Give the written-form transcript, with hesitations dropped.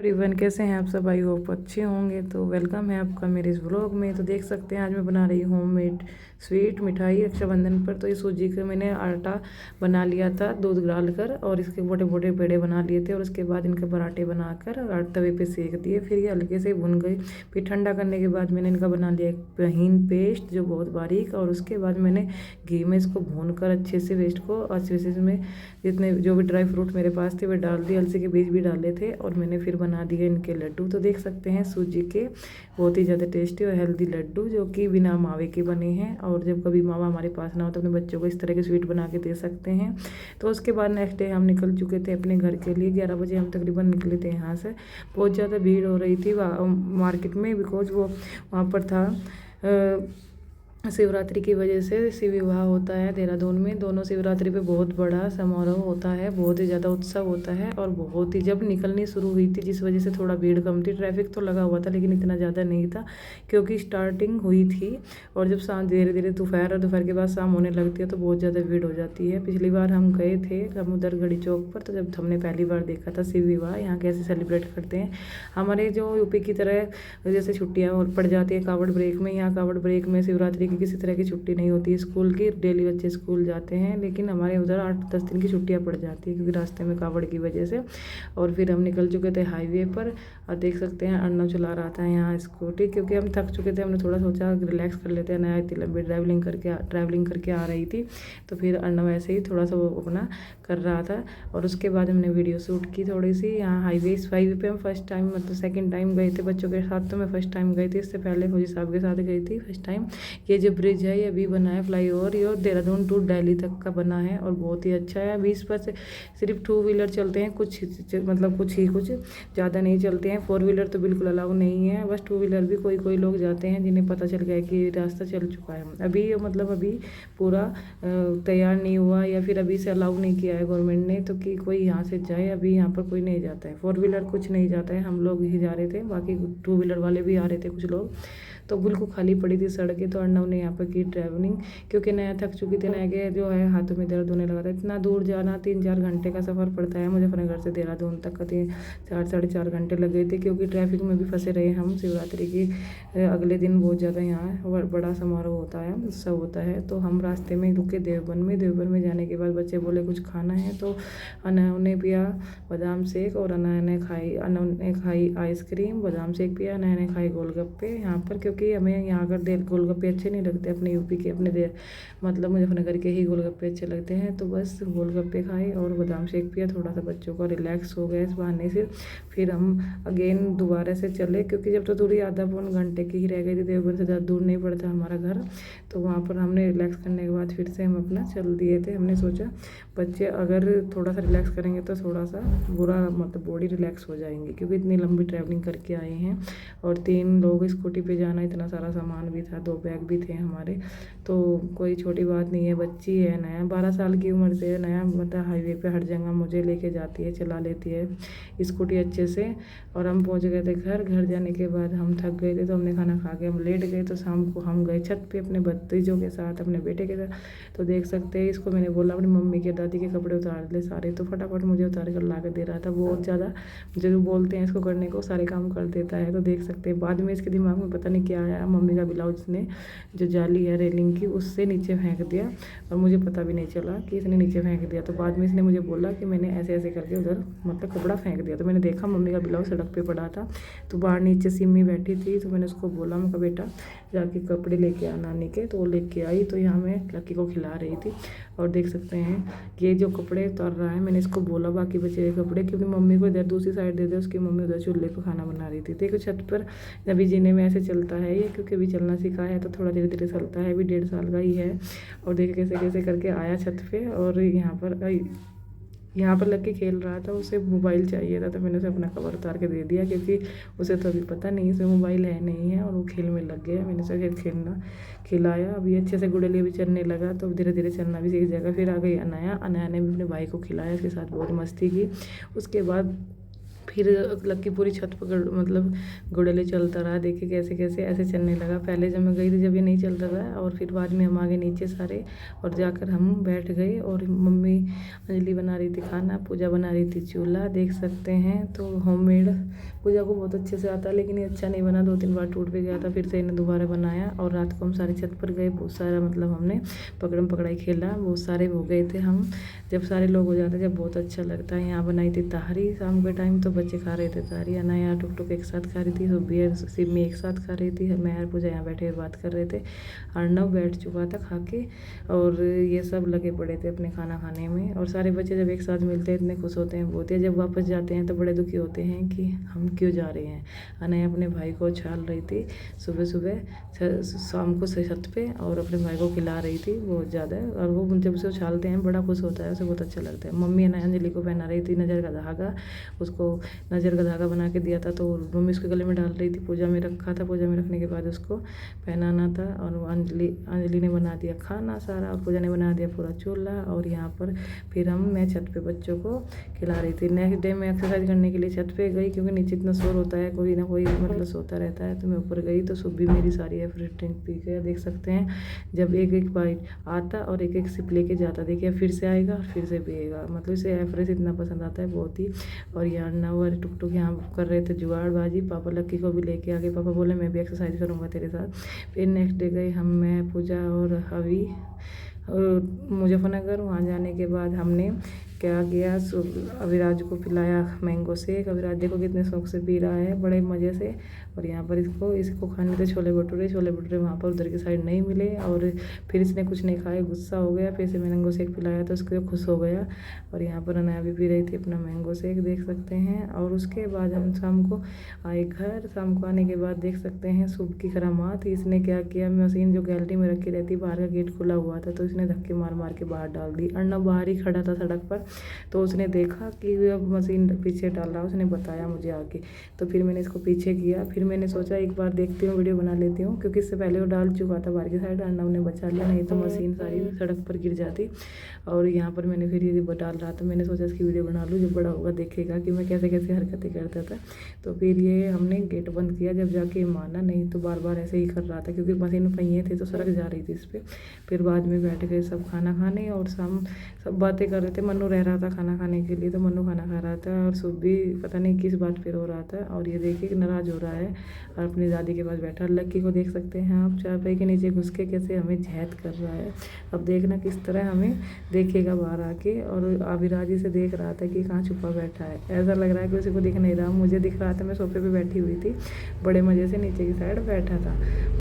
Everyone, कैसे हैं आप सब? आई होप अच्छे होंगे। तो वेलकम है आपका मेरे इस व्लॉग में। तो देख सकते हैं आज मैं बना रही हूँ होममेड स्वीट मिठाई रक्षाबंधन पर। तो ये सूजी का मैंने आटा बना लिया था दूध डालकर, और इसके मोटे मोटे पेड़े बना लिए थे, और उसके बाद इनके पराठे बनाकर तवे पे सेक दिए। फिर ये हल्के से भुन गए। फिर ठंडा करने के बाद मैंने इनका बना लिया एक महीन पेस्ट जो बहुत बारीक, और उसके बाद मैंने घी में इसको भून कर अच्छे से पेस्ट को अच्छे से इसमें जितने जो भी ड्राई फ्रूट मेरे पास थे वे डाल दिए, अलसी के बीज भी डाले थे, और मैंने फिर बना दिए इनके लड्डू। तो देख सकते हैं सूजी के बहुत ही ज़्यादा टेस्टी और हेल्दी लड्डू जो कि बिना मावे के बने हैं। और जब कभी मावा हमारे पास ना हो तो अपने बच्चों को इस तरह के स्वीट बना के दे सकते हैं। तो उसके बाद नेक्स्ट डे हम निकल चुके थे अपने घर के लिए। 11 बजे हम तकरीबन निकले थे यहाँ से। बहुत ज़्यादा भीड़ हो रही थी मार्केट में, बिकॉज वो वहाँ पर था शिवरात्रि की वजह से शिव विवाह होता है देहरादून में। दोनों शिवरात्रि पे बहुत बड़ा समारोह होता है, बहुत ही ज़्यादा उत्सव होता है। और बहुत ही जब निकलनी शुरू हुई थी जिस वजह से थोड़ा भीड़ कम थी, ट्रैफिक तो लगा हुआ था लेकिन इतना ज़्यादा नहीं था क्योंकि स्टार्टिंग हुई थी। और जब शाम धीरे धीरे दोपहर और दोपहर के बाद शाम होने लगती है तो बहुत ज़्यादा भीड़ हो जाती है। पिछली बार हम गए थे समुद्रगढ़ी चौक पर, तो जब हमने पहली बार देखा था शिव विवाह यहाँ कैसे सेलिब्रेट करते हैं। हमारे जो यूपी की तरह जैसे छुट्टियाँ पड़ जाती है कावड़ ब्रेक में, यहाँ कावड़ ब्रेक में शिवरात्रि किसी तरह की छुट्टी नहीं होती स्कूल की। डेली बच्चे स्कूल जाते हैं, लेकिन हमारे उधर 8-10 दिन की छुट्टियां पड़ जाती है क्योंकि रास्ते में कावड़ की वजह से। और फिर हम निकल चुके थे हाईवे पर, और देख सकते हैं अर्नव चला रहा था यहाँ स्कूटी, क्योंकि हम थक चुके थे। हमने थोड़ा सोचा रिलैक्स कर लेते हैं, नया इतनी लंबी ट्रैवलिंग करके आ रही थी। तो फिर अर्नव ऐसे ही थोड़ा सा वो अपना कर रहा था, और उसके बाद हमने वीडियो शूट की थोड़ी सी। यहाँ हाईवे पे हम फर्स्ट टाइम मतलब सेकंड टाइम गए थे बच्चों के साथ। तो मैं फर्स्ट टाइम गई थी, इससे पहले फौजी साहब के साथ गई थी फर्स्ट टाइम। ये जो ब्रिज है ये अभी बना है फ्लाईओवर, ये देहरादून टू दिल्ली तक का बना है और बहुत ही अच्छा है। 20 पर से सिर्फ 2 व्हीलर चलते हैं, कुछ ज़्यादा नहीं चलते हैं। 4 व्हीलर तो बिल्कुल अलाउ नहीं है, बस 2 व्हीलर भी कोई लोग जाते हैं जिन्हें पता चल गया कि रास्ता चल चुका है। अभी अभी पूरा तैयार नहीं हुआ, या फिर अभी से अलाउ नहीं किया है गवर्नमेंट ने तो कि कोई यहाँ से जाए। अभी यहाँ पर कोई नहीं जाता है, 4 व्हीलर कुछ नहीं जाता है। हम लोग ही जा रहे थे, बाकी 2 व्हीलर वाले भी आ रहे थे कुछ लोग। तो बिल्कुल खाली पड़ी थी सड़कें। तो अर्नव ने यहाँ पर की ट्रैवलिंग, क्योंकि नया थक चुकी थी, नया के जो है हाथों में दर्द होने लगा था। इतना दूर जाना 3-4 घंटे का सफ़र पड़ता है मुझे अपने घर से देहरादून तक का। 4-4.5 घंटे लग गए थे क्योंकि ट्रैफिक में भी फंसे रहे हम। शिवरात्रि की अगले दिन बहुत ज़्यादा यहाँ बड़ा समारोह होता है, उत्सव होता है। तो हम रास्ते में रुके देवबन में जाने के बाद बच्चे बोले कुछ खाना है, तो अनव ने पिया बादाम शेक, और अनव ने खाई आइसक्रीम। बादाम शेक पिया, अनव ने खाई गोलगप्पे यहाँ पर, क्योंकि हमें यहाँ अगर गोलगप्पे अच्छे नहीं लगते अपने यूपी के, मतलब मुजफ्फरनगर के ही गोलगप्पे अच्छे लगते हैं। तो बस गोलगप्पे खाए और बादाम शेक पिया, थोड़ा सा बच्चों को रिलैक्स हो गया इस बहाने से। फिर हम अगेन दोबारा से चले, क्योंकि जब तो दूरी आधा पौन घंटे की ही रह गई थी, देवबंद से ज़्यादा दूर नहीं पड़ता हमारा घर। तो वहाँ पर हमने रिलैक्स करने के बाद फिर से हम अपना चल दिए थे। हमने सोचा बच्चे अगर थोड़ा सा रिलैक्स करेंगे तो थोड़ा सा बुरा मतलब बॉडी रिलैक्स हो जाएंगी, क्योंकि इतनी लंबी ट्रैवलिंग करके आए हैं। और 3 लोग स्कूटी पे जाना, इतना सारा सामान भी था, 2 बैग भी थे हमारे। तो कोई छोटी बात नहीं है, बच्ची है, नया 12 साल की उम्र से नया मतलब हाईवे पे हर जगह मुझे लेके जाती है, चला लेती है स्कूटी अच्छे से। और हम पहुंच गए थे घर जाने के बाद हम थक गए थे, तो हमने खाना खा के हम लेट गए। तो शाम को हम गए छत पे अपने भतीजों के साथ, अपने बेटे के साथ। तो देख सकते हैं इसको मैंने बोला अपनी मम्मी के दादी के कपड़े उतार ले सारे, तो फटाफट मुझे उतार कर ला कर दे रहा था। बहुत ज़्यादा जो बोलते हैं इसको करने को सारे काम कर देता है। तो देख सकते हैं बाद में इसके दिमाग में पता नहीं क्या आया, मम्मी का ब्लाउज ने जो जाली है रेलिंग की उससे नीचे फेंक दिया, और मुझे पता भी नहीं चला कि इसने नीचे फेंक दिया। तो बाद में इसने मुझे बोला कि मैंने ऐसे ऐसे करके उधर मतलब कपड़ा फेंक दिया। तो मैंने देखा मम्मी का ब्लाउज सड़क पे पड़ा था। तो बाहर नीचे सिमी बैठी थी, तो मैंने उसको बोला, मैं कहा बेटा जाके कपड़े लेके आ नानी के। तो वो लेके आई, तो यहाँ मैं लक्की को खिला रही थी। और देख सकते हैं ये जो कपड़े उतार रहा है, मैंने इसको बोला बाकी बचे हुए कपड़े क्योंकि मम्मी को इधर दूसरी साइड दे दे, उसकी मम्मी उधर चूल्हे पर खाना बना रही थी। देखो छत पर अभी जीने में ऐसे चलता है ये, क्योंकि अभी चलना सीखा है तो थोड़ा धीरे धीरे चलता है, अभी 1.5 साल का ही है। और देखिए कैसे कैसे करके आया छत पे। और यहाँ पर लग के खेल रहा था, उसे मोबाइल चाहिए था, तो मैंने उसे अपना कवर उतार के दे दिया, क्योंकि उसे तो अभी पता नहीं इसमें मोबाइल है नहीं है, और वो खेल में लग गया। मैंने उसे खिलाया, अभी अच्छे से गुड़लिया भी चलने लगा, तो धीरे धीरे चलना भी सीख जाएगा। फिर आ गई अनाया ने भी अपने भाई को खिलाया, इसके साथ बहुत मस्ती की। उसके बाद फिर लक्की पूरी छत पर मतलब गुड़ले चलता रहा। देखिए कैसे कैसे ऐसे चलने लगा। पहले जब मैं गई थी जब ये नहीं चलता था, और फिर बाद में हम आ गए नीचे सारे, और जाकर हम बैठ गए। और मम्मी अंजलि बना रही थी खाना, पूजा बना रही थी चूल्हा, देख सकते हैं। तो होममेड पूजा को बहुत अच्छे से आता है, लेकिन ये अच्छा नहीं बना, 2-3 बार टूट भी गया था। फिर से इन्हें दोबारा बनाया और रात को हम सारे छत पर गए, बहुत सारा मतलब हमने पकड़म पकड़ाई खेला, बहुत सारे हो गए थे हम। जब सारे लोग हो जाते हैं जब बहुत अच्छा लगता है। यहाँ बनाई थी ताहरी शाम के टाइम, तो बच्चे खा रहे थे ताहरी। अनाया टुक टुक एक साथ खा रही थी, सुब्बी और सिमी एक साथ खा रही थी, मैं और पूजा यहाँ बैठे बात कर रहे थे। अर्नव बैठ चुका था खा के, और ये सब लगे पड़े थे अपने खाना खाने में। और सारे बच्चे जब एक साथ मिलते हैं इतने खुश होते हैं बहुत, जब वापस जाते हैं तो बड़े दुखी होते हैं कि हम क्यों जा रहे हैं। अनाया अपने भाई को छाल रही थी सुबह सुबह शाम को छत पे, और अपने भाई को खिला रही थी बहुत ज़्यादा। और वो जब उसे उछालते हैं बड़ा खुश होता है, उसे बहुत अच्छा लगता है। मम्मी अनाया अंजलि को पहना रही थी नज़र का धागा, उसको नज़र का धागा बना के दिया था, तो मम्मी उसके गले में डाल रही थी। पूजा में रखा था, पूजा में रखने के बाद उसको पहनाना था। और अंजलि ने बना दिया खाना सारा, और पूजा ने बना दिया पूरा चूल्हा। और यहाँ पर फिर मैं छत पे बच्चों को खिला रही थी। नेक्स्ट डे मैं एक्सरसाइज करने के लिए छत पे गई, क्योंकि नीचे इतना शोर होता है, कोई ना कोई मतलब सोता रहता है। तो मैं ऊपर गई तो सुबह मेरी सारी एवरेज ड्रिंक पी गया, देख सकते हैं। जब एक एक बाइट आता और एक एक सिप लेके जाता, देखिए फिर से आएगा और फिर से पिएगा, मतलब इसे एवरेज इतना पसंद आता है बहुत ही। और यहाँ नवर टुक टुक यहाँ कर रहे थे जुगाड़बाजी, पापा लक्की को भी लेके आ गए। पापा बोले मैं भी एक्सरसाइज करूँगा तेरे साथ। फिर नेक्स्ट डे गए हम, मैं पूजा और अभी और मुजफ्फरनगर। वहाँ जाने के बाद हमने क्या किया, अविराज को पिलाया मैंगो शेक। अविराज देखो कितने शौक से पी रहा है, बड़े मज़े से। और यहाँ पर इसको खाने थे छोले भटूरे वहाँ पर उधर की साइड नहीं मिले, और फिर इसने कुछ नहीं खाया, गुस्सा हो गया। फिर से मैंगो शेक पिलाया तो उसको खुश हो गया। और यहाँ पर अनाया भी पी रही थी अपना मैंगो शेक, देख सकते हैं। और उसके बाद हम शाम को आए घर। शाम को आने के बाद देख सकते हैं सुबह की करामात। इसने क्या किया, मशीन जो गैलरी में रखी रहती, बाहर का गेट खुला हुआ था, तो इसने धक्के मार मार के बाहर डाल दी। अर्नब बाहर ही खड़ा था सड़क पर, तो उसने देखा कि अब मशीन पीछे डाल रहा, उसने बताया मुझे आके। तो फिर मैंने इसको पीछे किया। फिर मैंने सोचा एक बार देखती हूँ, वीडियो बना लेती हूँ, क्योंकि इससे पहले वो डाल चुका था बाहर की साइड। अर्नब ने बचा लिया, नहीं तो मशीन सारी सड़क पर गिर जाती। और यहाँ पर मैंने फिर ये डाल रहा था, मैंने सोचा इसकी वीडियो बना लूँ, जब बड़ा होगा देखेगा कि मैं कैसे कैसे हरकतें करता था। तो फिर ये हमने गेट बंद किया, जब जाके माना, नहीं तो बार बार ऐसे ही कर रहा था, क्योंकि मशीन में पहिए थे तो सड़क जा रही थी इस पर। फिर बाद में बैठ गए सब खाना खाने, और शाम सब बातें कर रहे थे। मन्नू रह रहा था खाना खाने के लिए, तो मन्नू खाना खा रहा था, और सुबह पता नहीं किस बात पर रो रहा था। और ये देखिए नाराज़ हो रहा है और अपनी दादी के पास बैठा। लक्की को देख सकते हैं आप, चारपाई के नीचे घुस के कैसे हमें झैद कर रहा है। अब देखना किस तरह हमें देखेगा बाहर आके। और अविराजी से देख रहा था कि कहाँ छुपा बैठा है, ऐसा लग रहा है कि उसी को दिख नहीं रहा, मुझे दिख रहा था। मैं सोफे पे बैठी हुई थी, बड़े मज़े से नीचे की साइड बैठा था।